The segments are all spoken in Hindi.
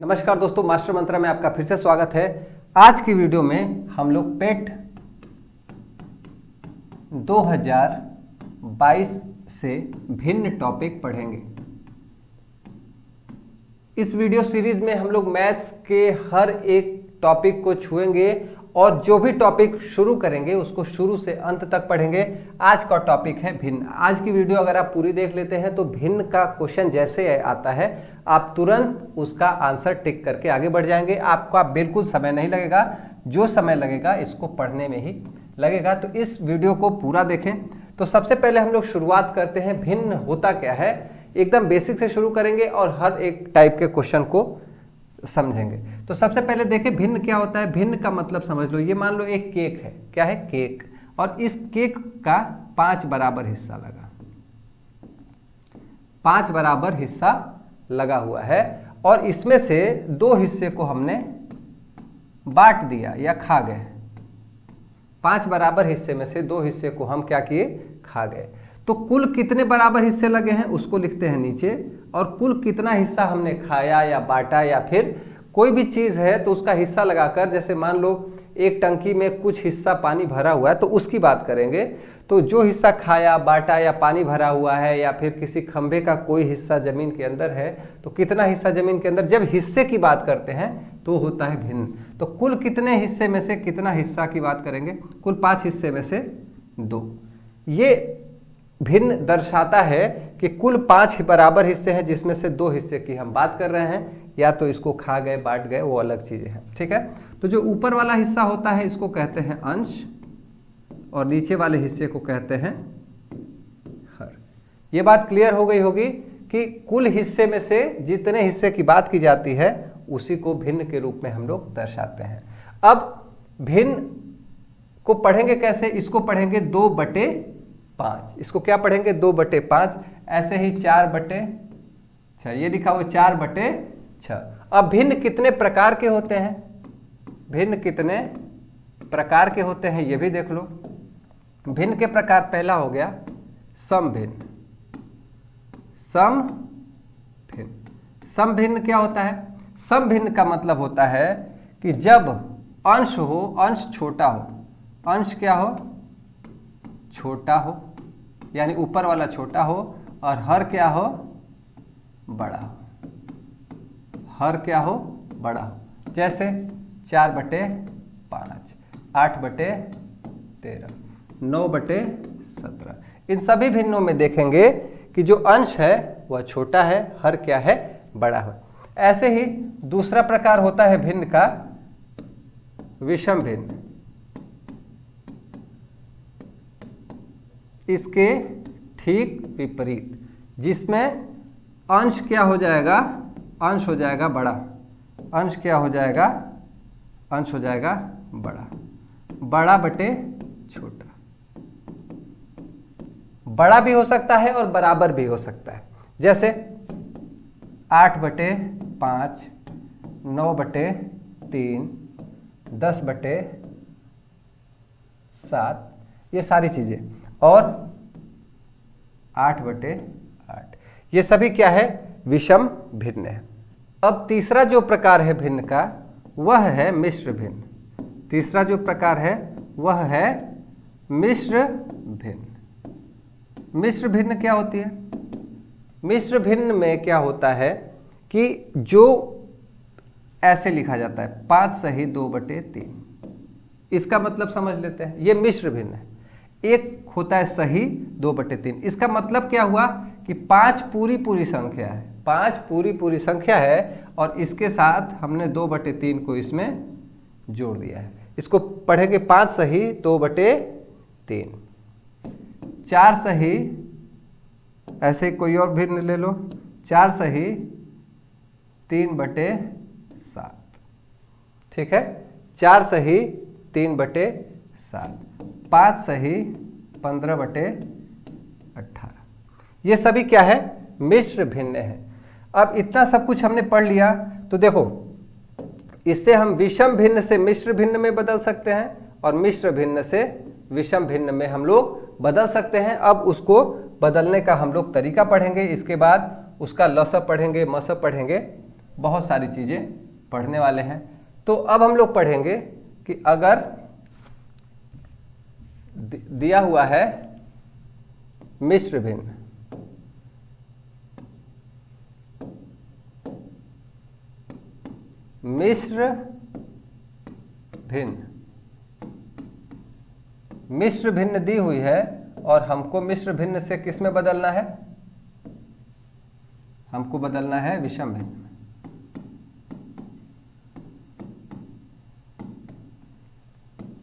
नमस्कार दोस्तों, मास्टर मंत्रा में आपका फिर से स्वागत है। आज की वीडियो में हम लोग पेट 2022 से भिन्न टॉपिक पढ़ेंगे। इस वीडियो सीरीज में हम लोग मैथ्स के हर एक टॉपिक को छुएंगे और जो भी टॉपिक शुरू करेंगे उसको शुरू से अंत तक पढ़ेंगे। आज का टॉपिक है भिन्न। आज की वीडियो अगर आप पूरी देख लेते हैं तो भिन्न का क्वेश्चन जैसे आता है आप तुरंत उसका आंसर टिक करके आगे बढ़ जाएंगे। आपका बिल्कुल समय नहीं लगेगा, जो समय लगेगा इसको पढ़ने में ही लगेगा। तो इस वीडियो को पूरा देखें। तो सबसे पहले हम लोग शुरुआत करते हैं भिन्न होता क्या है। एकदम बेसिक से शुरू करेंगे और हर एक टाइप के क्वेश्चन को समझेंगे। तो सबसे पहले देखें भिन्न क्या होता है। भिन्न का मतलब समझ लो, ये मान लो एक केक है। क्या है? केक। और इस केक का 5 बराबर हिस्सा लगा, 5 बराबर हिस्सा लगा हुआ है और इसमें से 2 हिस्से को हमने बांट दिया या खा गए। 5 बराबर हिस्से में से 2 हिस्से को हम क्या किए? खा गए। तो कुल कितने बराबर हिस्से लगे हैं उसको लिखते हैं नीचे, और कुल कितना हिस्सा हमने खाया या बांटा या फिर कोई भी चीज है तो उसका हिस्सा लगाकर, जैसे मान लो एक टंकी में कुछ हिस्सा पानी भरा हुआ है तो उसकी बात करेंगे। तो जो हिस्सा खाया, बांटा या पानी भरा हुआ है या फिर किसी खंभे का कोई हिस्सा जमीन के अंदर है तो कितना हिस्सा जमीन के अंदर, जब हिस्से की बात करते हैं तो होता है भिन्न। तो कुल कितने हिस्से में से कितना हिस्सा की बात करेंगे? कुल 5 हिस्से में से 2। ये भिन्न दर्शाता है कि कुल 5 बराबर हिस्से हैं जिसमें से 2 हिस्से की हम बात कर रहे हैं, या तो इसको खा गए, बांट गए, वो अलग चीजें हैं। ठीक है। तो जो ऊपर वाला हिस्सा होता है इसको कहते हैं अंश और नीचे वाले हिस्से को कहते हैं हर। ये बात क्लियर हो गई होगी कि कुल हिस्से में से जितने हिस्से की बात की जाती है उसी को भिन्न के रूप में हम लोग दर्शाते हैं। अब भिन्न को पढ़ेंगे कैसे? इसको पढ़ेंगे 2/5। इसको क्या पढ़ेंगे? 2/5। ऐसे ही 4/6। ये लिखा हुआ 4/6। अब भिन्न कितने प्रकार के होते हैं? भिन्न कितने प्रकार के होते हैं ये भी देख लो। भिन्न के प्रकार पहला हो गया समभिन्न। समभिन्न। समभिन्न क्या होता है? समभिन्न का मतलब होता है कि जब अंश हो, अंश छोटा हो, अंश क्या हो? छोटा हो, यानी ऊपर वाला छोटा हो, और हर क्या हो? बड़ा हो। हर क्या हो? बड़ा हो। जैसे 4/5, 8/13, 9/17। इन सभी भिन्नों में देखेंगे कि जो अंश है वह छोटा है, हर क्या है? बड़ा है। ऐसे ही दूसरा प्रकार होता है भिन्न का विषम भिन्न। इसके ठीक विपरीत, जिसमें अंश क्या हो जाएगा? अंश हो जाएगा बड़ा। अंश क्या हो जाएगा? अंश हो जाएगा बड़ा। बड़ा बटे छोटा। बड़ा भी हो सकता है और बराबर भी हो सकता है। जैसे 8/5, 9/3, 10/7, ये सारी चीजें, और 8/8, ये सभी क्या है? विषम भिन्न है। अब तीसरा जो प्रकार है भिन्न का वह है मिश्र भिन्न। तीसरा जो प्रकार है वह है मिश्र भिन्न। मिश्र भिन्न क्या होती है? मिश्र भिन्न में क्या होता है कि जो ऐसे लिखा जाता है 5 सही 2/3। इसका मतलब समझ लेते हैं। ये मिश्र भिन्न है। एक होता है सही 2/3। इसका मतलब क्या हुआ कि 5 पूरी संख्या है। 5 पूरी संख्या है और इसके साथ हमने 2/3 को इसमें जोड़ दिया है। इसको पढ़ेंगे 5 सही 2/3। 4 सही, ऐसे कोई और भिन्न ले लो, 4 सही 3/7। ठीक है। 4 सही 3/7। 5 सही 15/18। ये सभी क्या है? मिश्र भिन्न है। अब इतना सब कुछ हमने पढ़ लिया तो देखो, इससे हम विषम भिन्न से मिश्र भिन्न में बदल सकते हैं और मिश्र भिन्न से विषम भिन्न में हम लोग बदल सकते हैं। अब उसको बदलने का हम लोग तरीका पढ़ेंगे। इसके बाद उसका लसअ पढ़ेंगे, मसअ पढ़ेंगे। बहुत सारी चीज़ें पढ़ने वाले हैं। तो अब हम लोग पढ़ेंगे कि अगर दिया हुआ है मिश्र भिन्न, मिश्र भिन्न, मिश्र भिन्न दी हुई है और हमको मिश्र भिन्न से किस में बदलना है, हमको बदलना है विषम भिन्न में।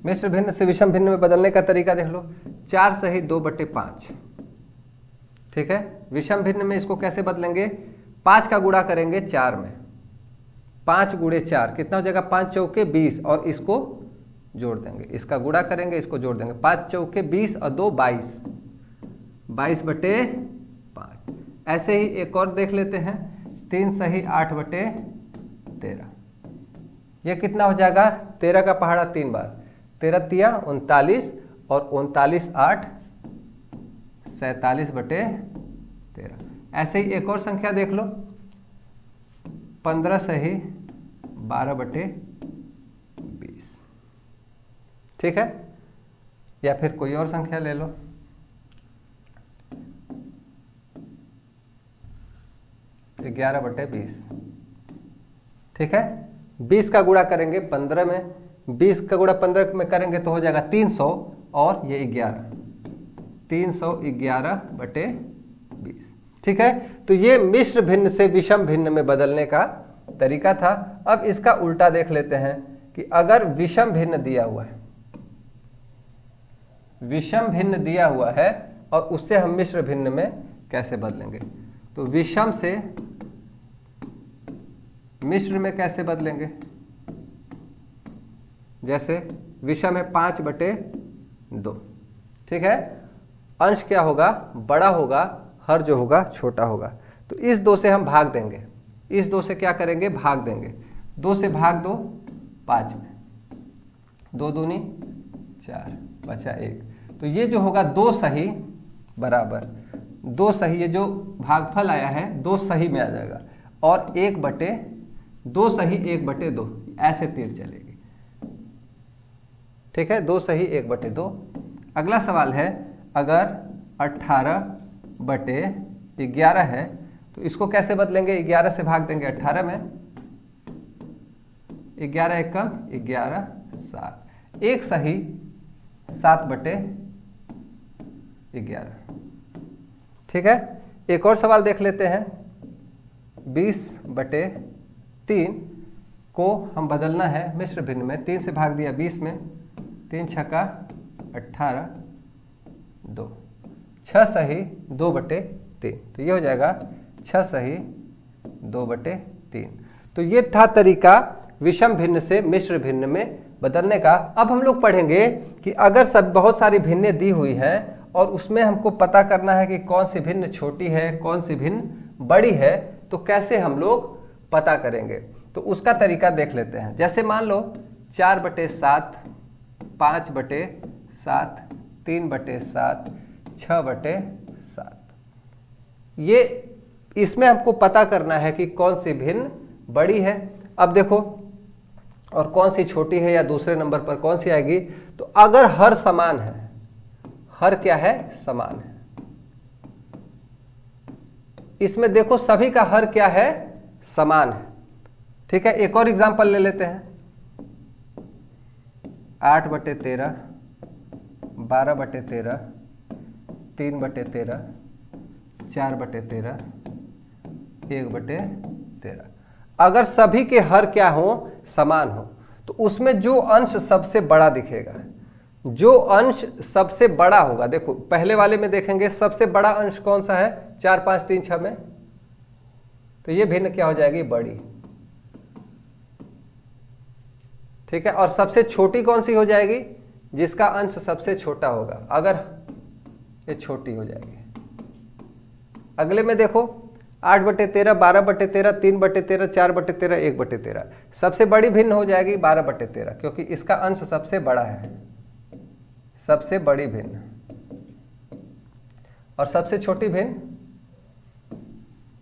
मिश्र भिन्न से विषम भिन्न में बदलने का तरीका देख लो, 4 सही 2/5, ठीक है। विषम भिन्न में इसको कैसे बदलेंगे, 5 का गुणा करेंगे 4 में, 5 गुणे 4 कितना हो जाएगा, 5 चौके 20 और इसको जोड़ देंगे, इसका गुणा करेंगे इसको जोड़ देंगे, 5 चौके 20 और 2 22, 22/5। ऐसे ही एक और देख लेते हैं, 3 सही 8/13, ये कितना हो जाएगा, 13 का पहाड़ा 3 बार, 13 तिया 39 और 39 8 47/13। ऐसे ही एक और संख्या देख लो, 15 सही 12/20, ठीक है। या फिर कोई और संख्या ले लो, 11/20, ठीक है। 20 का गुणा करेंगे 15 में, 20 का गुणा 15 में करेंगे तो हो जाएगा 300 और ये 11, 311/20, ठीक है। तो ये मिश्र भिन्न से विषम भिन्न में बदलने का तरीका था। अब इसका उल्टा देख लेते हैं कि अगर विषम भिन्न दिया हुआ है, विषम भिन्न दिया हुआ है और उससे हम मिश्र भिन्न में कैसे बदलेंगे। तो विषम से मिश्र में कैसे बदलेंगे, जैसे विषम है 5/2, ठीक है। अंश क्या होगा, बड़ा होगा, हर जो होगा छोटा होगा। तो इस 2 से हम भाग देंगे, इस 2 से क्या करेंगे, भाग देंगे, 2 से भाग दो 5 में, 2 दूनी 4 बचा 1। तो ये जो होगा 2 सही बराबर 2 सही, ये जो भागफल आया है 2 सही में आ जाएगा और 1/2 सही 1/2, ऐसे तीर चलेगी, ठीक है। 2 सही 1/2। अगला सवाल है, अगर 18/11 है तो इसको कैसे बदलेंगे, 11 से भाग देंगे 18 में, 11 एकम 11 7, 1 सही 7/11, ठीक है। एक और सवाल देख लेते हैं, 20/3 को हम बदलना है मिश्र भिन्न में, 3 से भाग दिया 20 में, 3 छक्का 18 2, 6 सही 2/3, तो ये हो जाएगा 6 सही 2/3। तो ये था तरीका विषम भिन्न से मिश्र भिन्न में बदलने का। अब हम लोग पढ़ेंगे कि अगर सब बहुत सारी भिन्नें दी हुई हैं और उसमें हमको पता करना है कि कौन सी भिन्न छोटी है, कौन सी भिन्न बड़ी है, तो कैसे हम लोग पता करेंगे। तो उसका तरीका देख लेते हैं। जैसे मान लो 4/7, 5/7, 3/7, 6/7, ये इसमें हमको पता करना है कि कौन सी भिन्न बड़ी है। अब देखो, और कौन सी छोटी है या दूसरे नंबर पर कौन सी आएगी। तो अगर हर समान है, हर क्या है, समान है, इसमें देखो सभी का हर क्या है, समान है, ठीक है। एक और एग्जांपल ले लेते हैं, 8/13, 12/13, 3/13, 4/13, 1/13। अगर सभी के हर क्या हो, समान हो, तो उसमें जो अंश सबसे बड़ा दिखेगा, जो अंश सबसे बड़ा होगा, देखो पहले वाले में देखेंगे सबसे बड़ा अंश कौन सा है, 4 5 3 6 में, तो ये भिन्न क्या हो जाएगी, बड़ी, ठीक है। और सबसे छोटी कौन सी हो जाएगी, जिसका अंश सबसे छोटा होगा, अगर ये छोटी हो जाएगी। अगले में देखो 8/13, 12/13, 3/13, 4/13, 1/13, सबसे बड़ी भिन्न हो जाएगी 12/13, क्योंकि इसका अंश सबसे बड़ा है, सबसे बड़ी भिन्न। और सबसे छोटी भिन्न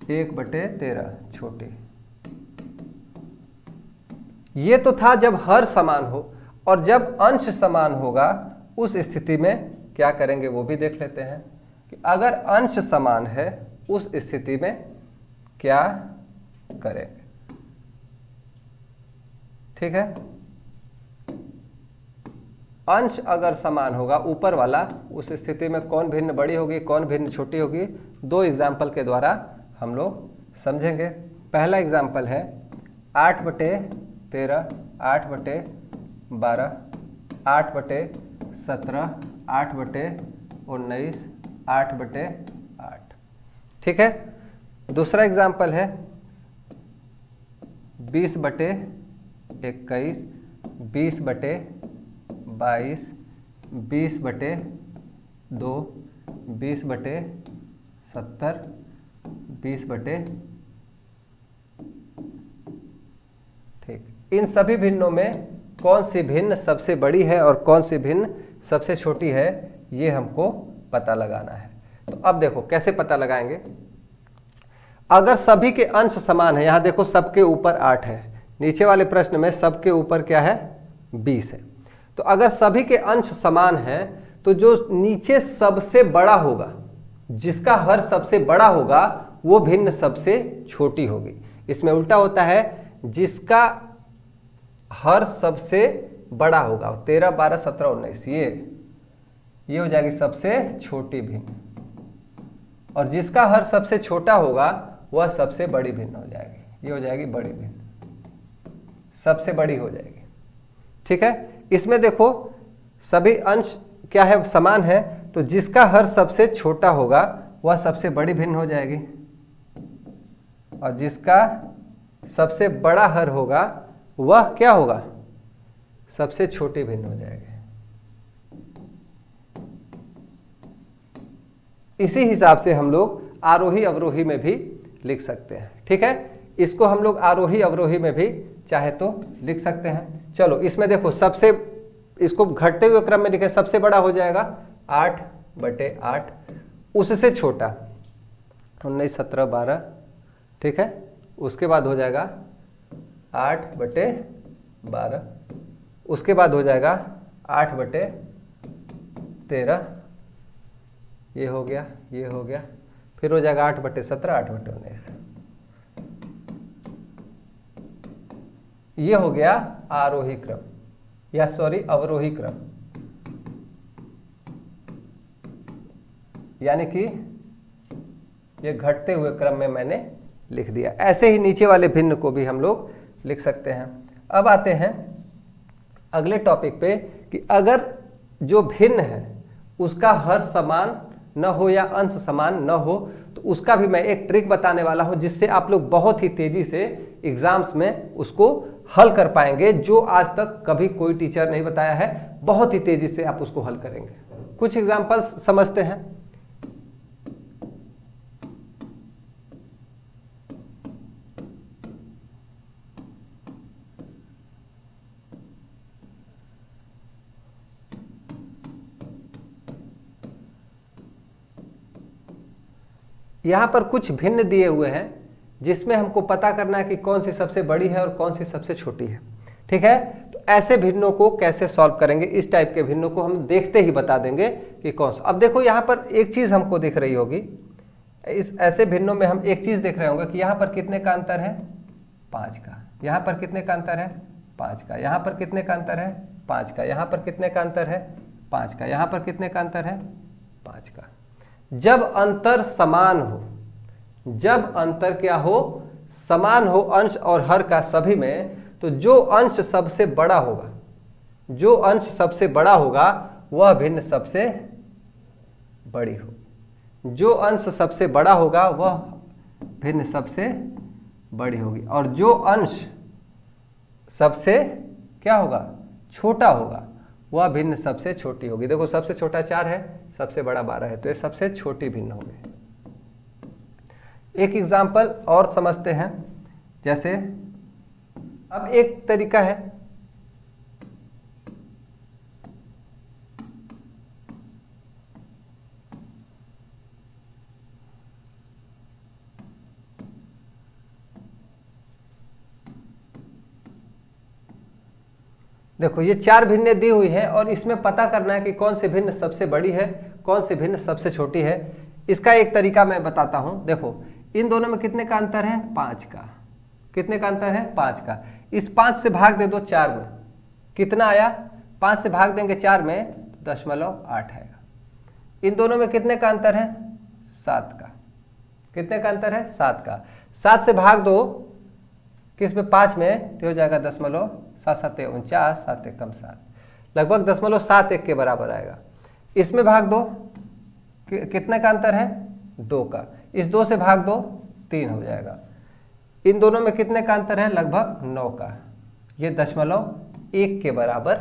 1/13, छोटी, ये तो था जब हर समान हो, और जब अंश समान होगा उस स्थिति में क्या करेंगे वो भी देख लेते हैं कि अगर अंश समान है उस स्थिति में क्या करेंगे। ठीक है, अंश अगर समान होगा ऊपर वाला, उस स्थिति में कौन भिन्न बड़ी होगी कौन भिन्न छोटी होगी, दो एग्जाम्पल के द्वारा हम लोग समझेंगे। पहला एग्जाम्पल है 8/13, 8/12, 8/17, 8/19, 8/8। ठीक है, दूसरा एग्जाम्पल है 20/21, 20/22, 20/2, 20/70, 20/। ठीक, इन सभी भिन्नों में कौन सी भिन्न सबसे बड़ी है और कौन सी भिन्न सबसे छोटी है, ये हमको पता लगाना है। तो अब देखो कैसे पता लगाएंगे। अगर सभी के अंश समान है, यहां देखो सबके ऊपर 8 है, नीचे वाले प्रश्न में सबके ऊपर क्या है 20 है। तो अगर सभी के अंश समान है तो जो नीचे सबसे बड़ा होगा, जिसका हर सबसे बड़ा होगा, वो भिन्न सबसे छोटी होगी। इसमें उल्टा होता है, जिसका हर सबसे बड़ा होगा 13, 12, 17, 19, ये हो जाएगी सबसे छोटी भिन्न, और जिसका हर सबसे छोटा होगा वह सबसे बड़ी भिन्न हो जाएगी, ये हो जाएगी बड़ी भिन्न, सबसे बड़ी हो जाएगी। ठीक है, इसमें देखो सभी अंश क्या है समान है, तो जिसका हर सबसे छोटा होगा वह सबसे बड़ी भिन्न हो जाएगी, और जिसका सबसे बड़ा हर होगा वह क्या होगा सबसे छोटी भिन्न हो जाएगी। इसी हिसाब से हम लोग आरोही अवरोही में भी लिख सकते हैं। ठीक है, इसको हम लोग आरोही अवरोही में भी चाहे तो लिख सकते हैं। चलो इसमें देखो सबसे, इसको घटते हुए क्रम में लिखे, सबसे बड़ा हो जाएगा 8/8, उससे छोटा 19, 17, 12। ठीक है, उसके बाद हो जाएगा 8/12, उसके बाद हो जाएगा 8/13, ये हो गया, ये हो गया, फिर हो जाएगा 8/17, 8/19, ये हो गया आरोही क्रम, या सॉरी अवरोही क्रम, यानी कि ये घटते हुए क्रम में मैंने लिख दिया। ऐसे ही नीचे वाले भिन्न को भी हम लोग लिख सकते हैं। अब आते हैं अगले टॉपिक पे कि अगर जो भिन्न है उसका हर समान न हो या अंश समान न हो, तो उसका भी मैं एक ट्रिक बताने वाला हूं, जिससे आप लोग बहुत ही तेजी से एग्जाम्स में उसको हल कर पाएंगे, जो आज तक कभी कोई टीचर नहीं बताया है। बहुत ही तेजी से आप उसको हल करेंगे। कुछ एग्जाम्पल्स समझते हैं। यहां पर कुछ भिन्न दिए हुए हैं, जिसमें हमको पता करना है कि कौन सी सबसे बड़ी है और कौन सी सबसे छोटी है। ठीक है, तो ऐसे भिन्नों को कैसे सॉल्व करेंगे, इस टाइप के भिन्नों को हम देखते ही बता देंगे कि कौन सा। अब देखो यहां पर एक चीज हमको दिख रही होगी, इस ऐसे भिन्नों में हम एक चीज देख रहे होंगे कि यहां पर कितने का अंतर है 5 का, यहां पर कितने का अंतर है 5 का, यहां पर कितने का अंतर है 5 का, यहां पर कितने का अंतर है 5 का, यहां पर कितने का अंतर है 5 का। जब अंतर समान हो, जब अंतर क्या हो समान हो अंश और हर का सभी में, तो जो अंश सबसे बड़ा होगा, जो अंश सबसे बड़ा होगा वह भिन्न सबसे बड़ी हो, जो अंश सबसे बड़ा होगा वह भिन्न सबसे बड़ी होगी, और जो अंश सबसे क्या होगा छोटा होगा वह भिन्न सबसे छोटी होगी। देखो सबसे छोटा 4 है, सबसे बड़ा 12 है, तो ये सबसे छोटी भिन्न होगी। एक एग्जाम्पल और समझते हैं, जैसे अब एक तरीका है, देखो ये 4 भिन्नें दी हुई हैं और इसमें पता करना है कि कौन सी भिन्न सबसे बड़ी है, कौन सी भिन्न सबसे छोटी है। इसका एक तरीका मैं बताता हूं। देखो इन दोनों में कितने का अंतर है? 5 का। कितने का अंतर है? 5 का। इस 5 से भाग दे दो 4 में, कितना आया? 5 से भाग देंगे 4 में 0.8 आएगा। इन दोनों में कितने का अंतर है? 7 का। कितने का अंतर है? 7 का। 7 से भाग दो किस में? 5 में, तो हो जाएगा 0.7 49, 7 एकम 7, लगभग 0.71 के बराबर आएगा। इसमें भाग दो, कितने का अंतर है? 2 का। इस 2 से भाग दो 3 हो जाएगा। इन दोनों में कितने का अंतर है? लगभग 9 का। ये 0.1 के बराबर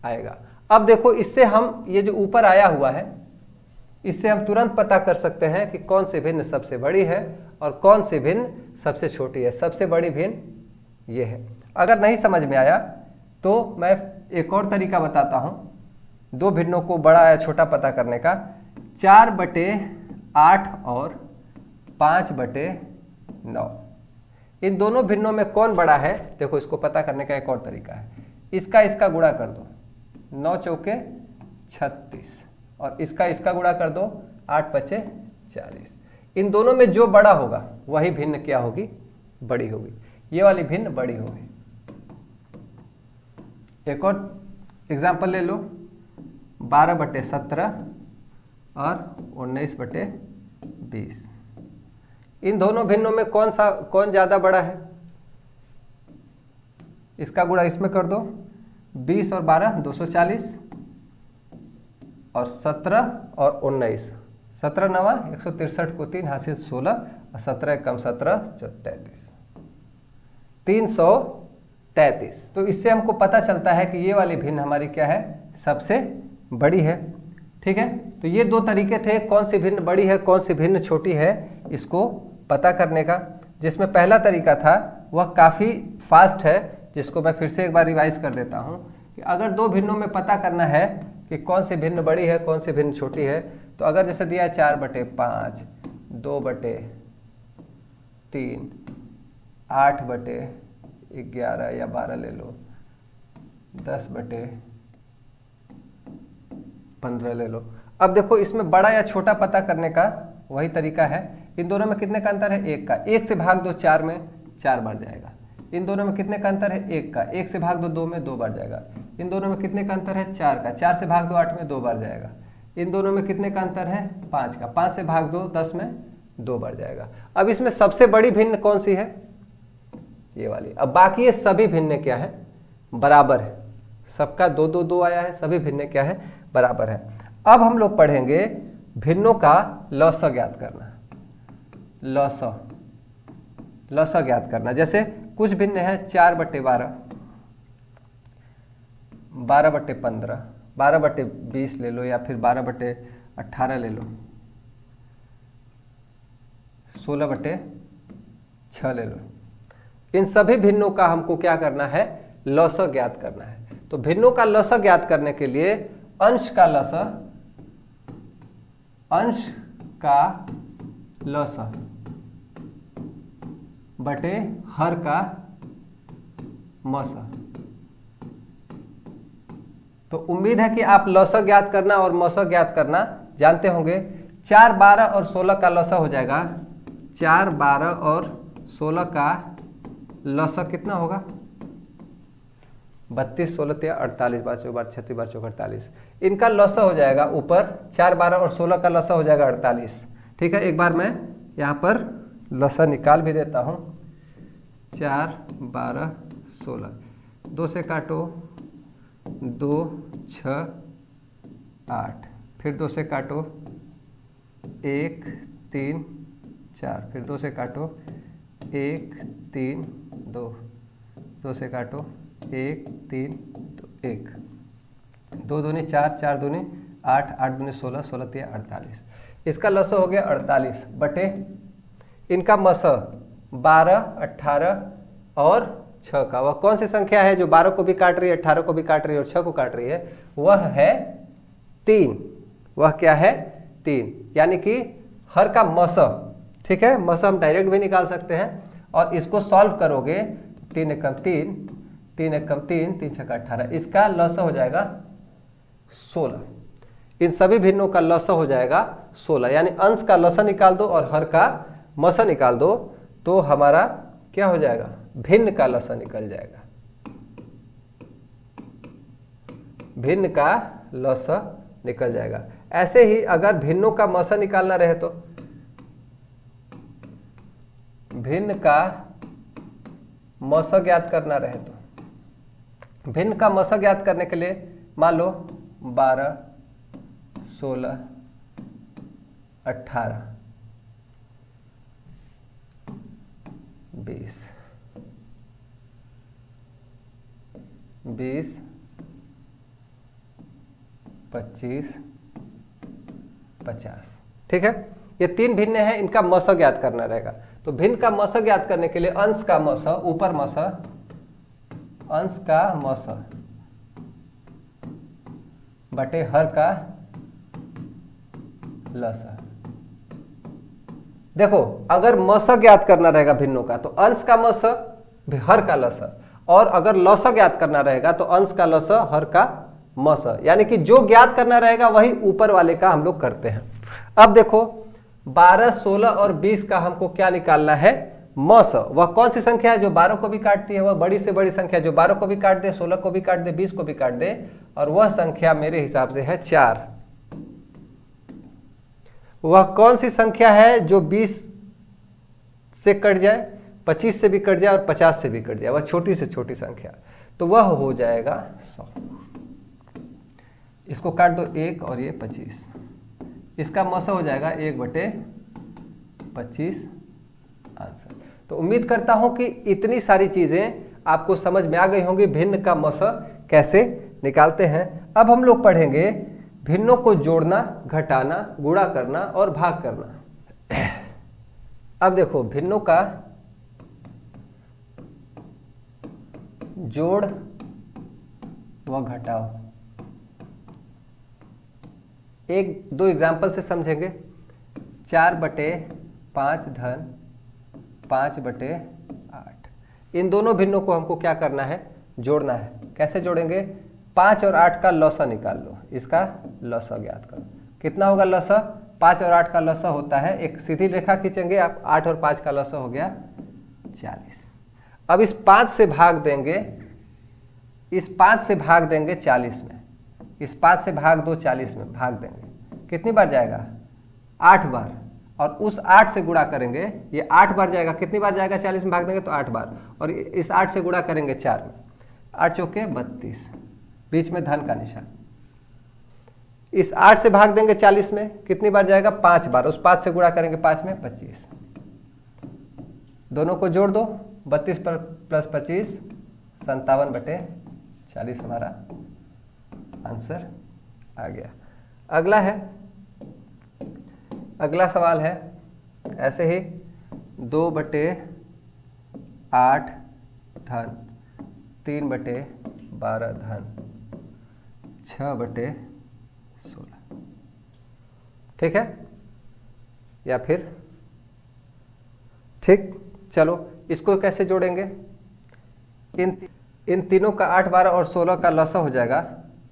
आएगा। अब देखो इससे हम ये जो ऊपर आया हुआ है इससे हम तुरंत पता कर सकते हैं कि कौन सी भिन्न सबसे बड़ी है और कौन सी भिन्न सबसे छोटी है। सबसे बड़ी भिन्न ये है। अगर नहीं समझ में आया तो मैं एक और तरीका बताता हूँ दो भिन्नों को बड़ा या छोटा पता करने का। 4/8 और 5/9, इन दोनों भिन्नों में कौन बड़ा है? देखो इसको पता करने का एक और तरीका है। इसका गुणा कर दो, 9 चौके 36, और इसका गुणा कर दो, 8 पचे 40। इन दोनों में जो बड़ा होगा वही भिन्न क्या होगी? बड़ी होगी। ये वाली भिन्न बड़ी होगी। एक और एग्जाम्पल ले लो, 12/17 और 19/20। इन दोनों भिन्नों में कौन ज्यादा बड़ा है? इसका गुणा इसमें कर दो, 20 और 12 240, और 17 और 19, 17 9 163 को 3 हासिल 16, और 17 कम 17 33, 333। तो इससे हमको पता चलता है कि ये वाली भिन्न हमारी क्या है? सबसे बड़ी है। ठीक है, तो ये दो तरीके थे कौन सी भिन्न बड़ी है, कौन सी भिन्न छोटी है, इसको पता करने का। जिसमें पहला तरीका था वह काफ़ी फास्ट है, जिसको मैं फिर से एक बार रिवाइज कर देता हूँ कि अगर दो भिन्नों में पता करना है कि कौन सी भिन्न बड़ी है, कौन सी भिन्न छोटी है, तो अगर जैसे दिया है 4/5, 2/3, 8/11 या 12 ले लो, 10/15 ले लो। अब देखो इसमें बड़ा या छोटा पता करने का वही तरीका है। इन दोनों में कितने का अंतर है? 1 का। 1 से भाग दो 4 में, 4 बार जाएगा। इन दोनों में कितने का अंतर है? 1 का। 1 से भाग दो 2 में, 2 बार जाएगा। इन दोनों में कितने का अंतर है? 4 का। 4 से भाग दो 8 में, 2 बार जाएगा। इन दोनों में कितने का अंतर है? 5 का। 5 से भाग दो 10 में, 2 बार जाएगा। अब इसमें सबसे बड़ी भिन्न कौन सी है? ये वाली। अब बाकी ये सभी भिन्न क्या है? बराबर है। सबका 2 2 2 आया है, सभी भिन्न क्या है? बराबर है। अब हम लोग पढ़ेंगे भिन्नों का लौसा ज्ञात करना। लौसा ज्ञात करना, जैसे कुछ भिन्न है 4/12, 12/15, 12/20 ले लो, या फिर 12/18 ले लो, 16/6 ले लो। इन सभी भिन्नों का हमको क्या करना है? लौसा ज्ञात करना है। तो भिन्नों का लौसा ज्ञात करने के लिए अंश का लौसा बटे हर का मौसा। तो उम्मीद है कि आप लौसा ज्ञात करना और मौसा ज्ञात करना जानते होंगे। 4, 12 और 16 का लौसा हो जाएगा। 4, 12 और 16 का लौसा कितना होगा? 32, 16 × 48, 12 × 36, 12 × 48। इनका लौसा हो जाएगा ऊपर 4, 12 और 16 का लौसा हो जाएगा 48। ठीक है, एक बार मैं यहाँ पर लौसा निकाल भी देता हूँ। 4, 12, 16, 2 से काटो, 2, 6, 8, फिर 2 से काटो, 1, 3, 4, फिर 2 से काटो, 1, 3, 2, 2 से काटो, 1, 3, 1, 2 दूनी 4, 4 दूनी 8, 8 दूनी 16, 16 × 48। इसका लौसा हो गया 48 बटे इनका मौसा 12, 18 और 6 का। वह कौन सी संख्या है जो 12 को भी काट रही है, 18 को भी काट रही है और 6 को काट रही है? वह है 3। वह क्या है? 3, यानी कि हर का मौसा। ठीक है, मौसा हम डायरेक्ट भी निकाल सकते हैं, और इसको सॉल्व करोगे 3 एकम 3, 3 एकम 3, 3 छक्का 18, इसका लसा हो जाएगा 16। इन सभी भिन्नों का लसा हो जाएगा 16, यानी अंश का लसा निकाल दो और हर का मसा निकाल दो तो हमारा क्या हो जाएगा, भिन्न का लसा निकल जाएगा। भिन्न का लसा निकल जाएगा। ऐसे ही अगर भिन्नों का मसा निकालना रहे तो भिन्न का मसा ज्ञात करना रहे तो भिन्न का मसा ज्ञात करने के लिए मान लो 12, 16, 18, 20, 25, 50। ठीक है, ये 3 भिन्न हैं, इनका मसा ज्ञात करना रहेगा। तो भिन्न का मसा ज्ञात करने के लिए अंश का मसा, ऊपर मसा, अंश का मसा बटे हर का लसा। देखो अगर मसा ज्ञात करना रहेगा भिन्नों का तो अंश का मसा हर का लसा, और अगर लसा ज्ञात करना रहेगा तो अंश का लसा हर का मसा, यानी कि जो ज्ञात करना रहेगा वही ऊपर वाले का हम लोग करते हैं। अब देखो 12, 16 और 20 का हमको क्या निकालना है, मसा। वह कौन सी संख्या है जो 12 को भी काटती है, वह बड़ी से बड़ी संख्या जो 12 को भी काट दे, 16 को भी काट दे, 20 को भी काट दे, और वह संख्या मेरे हिसाब से है 4। वह कौन सी संख्या है जो 20 से कट जाए, 25 से भी कट जाए और 50 से भी कट जाए, वह छोटी से छोटी संख्या, तो वह हो जाएगा 100। इसको काट दो 1 और ये 25, इसका मसा हो जाएगा 1/25 आंसर। तो उम्मीद करता हूं कि इतनी सारी चीजें आपको समझ में आ गई होंगी, भिन्न का मसा कैसे निकालते हैं। अब हम लोग पढ़ेंगे भिन्नों को जोड़ना, घटाना, गुणा करना और भाग करना। अब देखो भिन्नों का जोड़ व घटाओ, एक दो एग्जाम्पल से समझेंगे। 4/5 धन 5/8, इन दोनों भिन्नों को हमको क्या करना है, जोड़ना है। कैसे जोड़ेंगे, 5 और 8 का लसा निकाल लो, इसका लसा ज्ञात करो। कितना होगा लसा, 5 और 8 का लसा होता है, एक सीधी रेखा खींचेंगे आप, 8 और 5 का लसा हो गया 40। अब इस 5 से भाग देंगे, इस 5 से भाग देंगे 40 में, इस 5 से भाग दो 40 में, भाग देंगे कितनी बार जाएगा, 8 बार, और उस 8 से गुणा करेंगे, ये 8 बार जाएगा, कितनी बार जाएगा, 40 में भाग देंगे तो 8 बार, और इस 8 से गुणा करेंगे 4 में, 8 चौके 32, बीच में धन का निशान। इस 8 से भाग देंगे 40 में, कितनी बार जाएगा, 5 बार, उस 5 से गुणा करेंगे 5 में 25, दोनों को जोड़ दो, 32 पर प्लस 25 57/40 हमारा आंसर आ गया। अगला है, अगला सवाल है ऐसे ही 2/8 धन 3/12 धन 6/16, ठीक है, या फिर ठीक। चलो इसको कैसे जोड़ेंगे, इन तीनों का 8, 12 और 16 का लसा हो जाएगा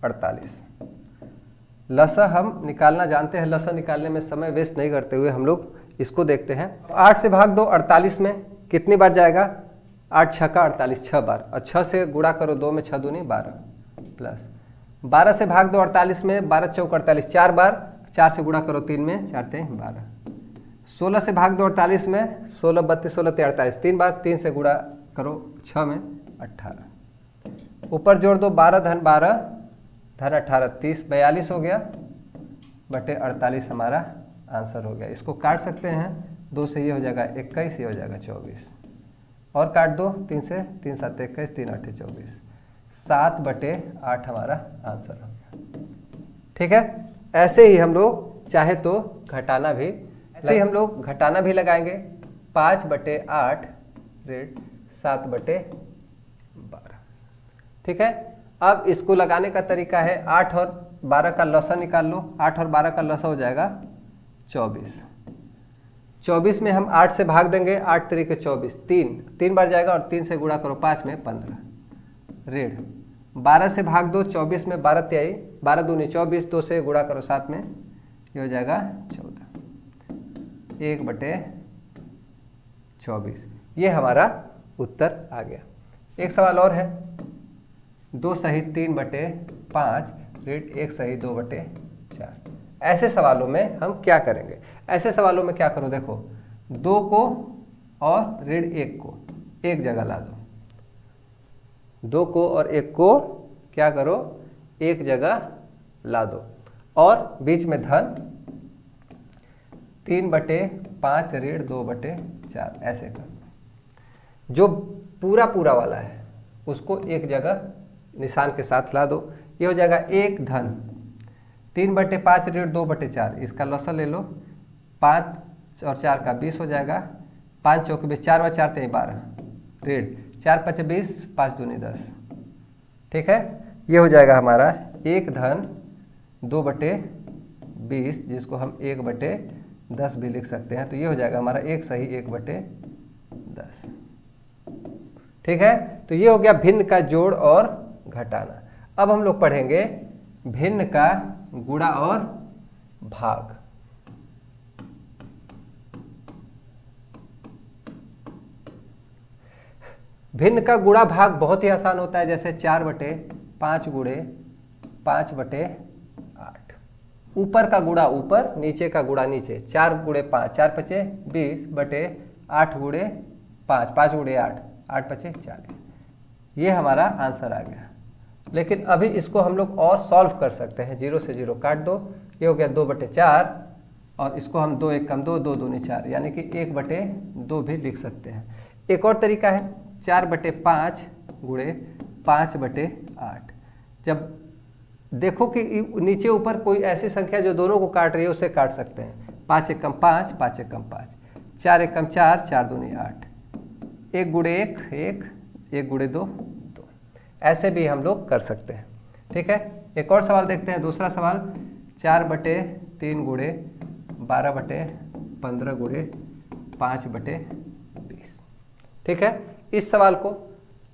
48। लसा हम निकालना जानते हैं, लसा निकालने में समय वेस्ट नहीं करते हुए हम लोग इसको देखते हैं। 8 से भाग दो 48 में, कितनी बार जाएगा, 8 छक्का 48, 6 बार, और 6 से गुणा करो 2 में 6 दूनी 12, प्लस 12 से भाग दो 48 में, 12 चौक 48, 4 बार, 4 से गुणा करो 3 में, 4 3 12, 16 से भाग दो 48 में, 16 32 16 48, 3 बार, 3 से गुणा करो 6 में 18, ऊपर जोड़ दो 12 धन 12 धन 18 30, 42 हो गया बटे 48 हमारा आंसर हो गया। इसको काट सकते हैं, 2 से ये हो जाएगा 21, ये हो जाएगा 24, और काट दो 3 से, 3 7 21, 3 8 24, 7/8 हमारा आंसर हो गया। ठीक है, ऐसे ही हम लोग चाहे तो घटाना भी, ऐसे ही हम लोग घटाना भी लगाएंगे। 5/8 रेड 7/12, ठीक है। अब इसको लगाने का तरीका है, 8 और 12 का लसा निकाल लो, 8 और 12 का लसा हो जाएगा 24, 24 में हम 8 से भाग देंगे, 8 3 के 24, 3 बार जाएगा, और 3 से गुणा करो 5 में 15, ऋण 12 से भाग दो, 24 में 12 तिहाई, 12 दूनी 24, 2 से गुणा करो 7 में, ये हो जाएगा 14, 1/24। ये हमारा उत्तर आ गया। एक सवाल और है, 2 सही 3/5 ऋण 1 सही 2/4। ऐसे सवालों में हम क्या करेंगे? ऐसे सवालों में क्या करो, देखो 2 को और ऋण 1 को एक जगह ला दो, 2 को और 1 को क्या करो, एक जगह ला दो, और बीच में धन 3/5 ऋण 2/4 ऐसे कर दो। जो पूरा पूरा वाला है उसको एक जगह निशान के साथ ला दो, ये हो जाएगा 1 धन 3/5 ऋण 2/4, इसका लॉसल ले लो, 5 और 4 का 20 हो जाएगा, 5 चौक 20, 4 और 4 12 ऋण 4 5 20, 5 दूनी 10। ठीक है, ये हो जाएगा हमारा 1 धन 2/20, जिसको हम 1/10 भी लिख सकते हैं। तो ये हो जाएगा हमारा 1 सही 1/10। ठीक है, तो ये हो गया भिन्न का जोड़ और घटाना। अब हम लोग पढ़ेंगे भिन्न का गुणा और भाग। भिन्न का गुणा भाग बहुत ही आसान होता है, जैसे 4/5 गुणे 5/8। ऊपर का गुणा ऊपर, नीचे का गुणा नीचे, 4 गुणे 5, 4 5 20 बटे 8 गुणे 5, 5 गुणे 8, 8 5 40। ये हमारा आंसर आ गया। लेकिन अभी इसको हम लोग और सॉल्व कर सकते हैं, 0 से 0 काट दो, ये हो गया 2/4, और इसको हम 2 1 कम 2, 2 दूनी 4, यानी कि 1/2 भी लिख सकते हैं। एक और तरीका है 4/5 गुणे 5/8। जब देखो कि नीचे ऊपर कोई ऐसी संख्या जो दोनों को काट रही है, उसे काट सकते हैं। 5 1 कम 5, 5 1 कम 5, 4 1 कम 4, 4 दूनी 8, 1 गुणे 1 1, 1 गुणे 2 2। ऐसे भी हम लोग कर सकते हैं। ठीक है, एक और सवाल देखते हैं। दूसरा सवाल 4/3 गुणे 12/15 गुणे 5/20। ठीक है, इस सवाल को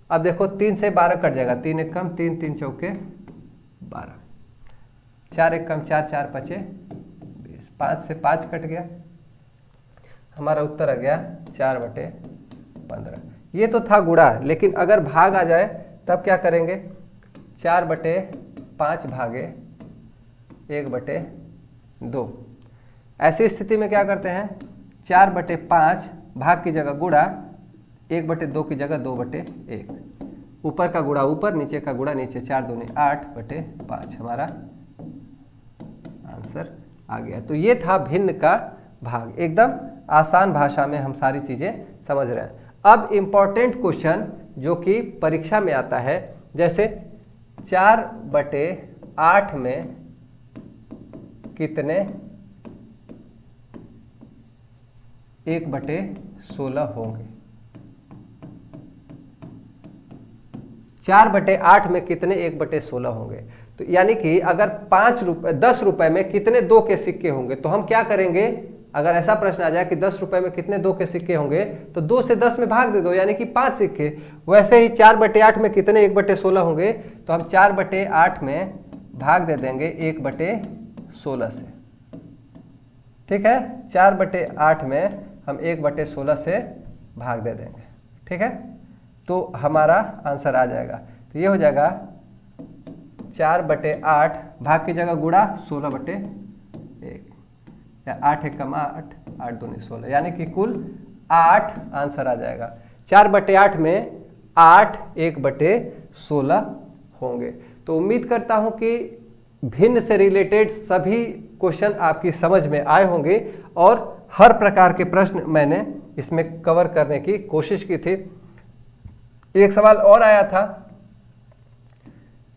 अब देखो 3 से 12 कट जाएगा, 3 1 कम 3, 3 चौके 12, 4 1 कम 4, 4 5 20, 5 से 5 कट गया, हमारा उत्तर आ गया 4/15। ये तो था गुणा, लेकिन अगर भाग आ जाए तब क्या करेंगे? 4/5 भागे 1/2। ऐसी स्थिति में क्या करते हैं? 4/5 भाग की जगह गुणा, 1/2 की जगह 2/1। ऊपर का गुणा ऊपर, नीचे का गुणा नीचे, 4 दूनी 8/5 हमारा आंसर आ गया। तो ये था भिन्न का भाग। एकदम आसान भाषा में हम सारी चीजें समझ रहे हैं। अब इंपॉर्टेंट क्वेश्चन जो कि परीक्षा में आता है, जैसे 4/8 में कितने 1/16 होंगे? 4/8 में कितने 1/16 होंगे? तो यानी कि अगर 10 रुपए में कितने 2 के सिक्के होंगे, तो हम क्या करेंगे? अगर ऐसा प्रश्न आ जाए कि 10 रुपए में कितने 2 के सिक्के होंगे, तो 2 से 10 में भाग दे दो, यानी कि 5 सिक्के। वैसे ही 4/8 में कितने 1/16 होंगे, तो हम 4/8 में भाग दे देंगे 1/16 से। ठीक है, 4/8 में हम 1/16 से भाग दे देंगे। ठीक है, तो हमारा आंसर आ जाएगा। तो ये हो जाएगा 4/8 भाग की जगह गुणा 16/1, या 8 1 कम 8, 8 दूनी 16, यानी कि कुल 8 आंसर आ जाएगा। 4/8 में 8 1/16 होंगे। तो उम्मीद करता हूं कि भिन्न से रिलेटेड सभी क्वेश्चन आपकी समझ में आए होंगे, और हर प्रकार के प्रश्न मैंने इसमें कवर करने की कोशिश की थी। एक सवाल और आया था,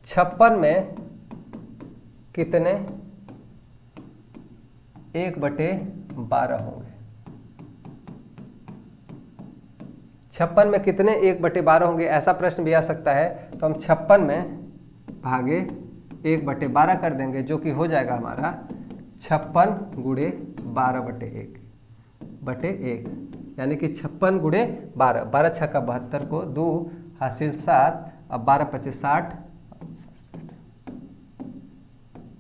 56 में कितने 1/12 होंगे? 56 में कितने 1/12 होंगे, ऐसा प्रश्न भी आ सकता है। तो हम 56 में भागे 1/12 कर देंगे, जो कि हो जाएगा हमारा 56 गुणे 12/1, यानी कि 56 गुणे 12, 12 6 का 72 को 2 हासिल 7 अब 12 25 60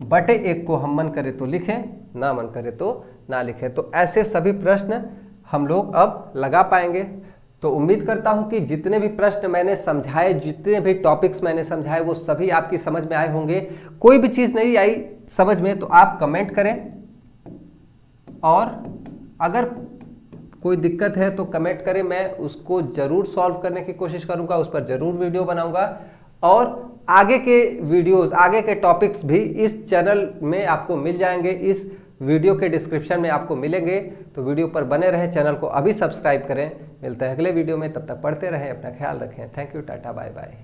बटे 1 को हम मन करे तो लिखें, ना मन करे तो ना लिखें। तो ऐसे सभी प्रश्न हम लोग अब लगा पाएंगे। तो उम्मीद करता हूं कि जितने भी प्रश्न मैंने समझाए, जितने भी टॉपिक्स मैंने समझाए, वो सभी आपकी समझ में आए होंगे। कोई भी चीज़ नहीं आई समझ में तो आप कमेंट करें, और अगर कोई दिक्कत है तो कमेंट करें, मैं उसको ज़रूर सॉल्व करने की कोशिश करूंगा, उस पर ज़रूर वीडियो बनाऊंगा। और आगे के वीडियोस, आगे के टॉपिक्स भी इस चैनल में आपको मिल जाएंगे, इस वीडियो के डिस्क्रिप्शन में आपको मिलेंगे। तो वीडियो पर बने रहें, चैनल को अभी सब्सक्राइब करें। मिलते हैं अगले वीडियो में, तब तक पढ़ते रहें, अपना ख्याल रखें। Thank you, tata, bye bye.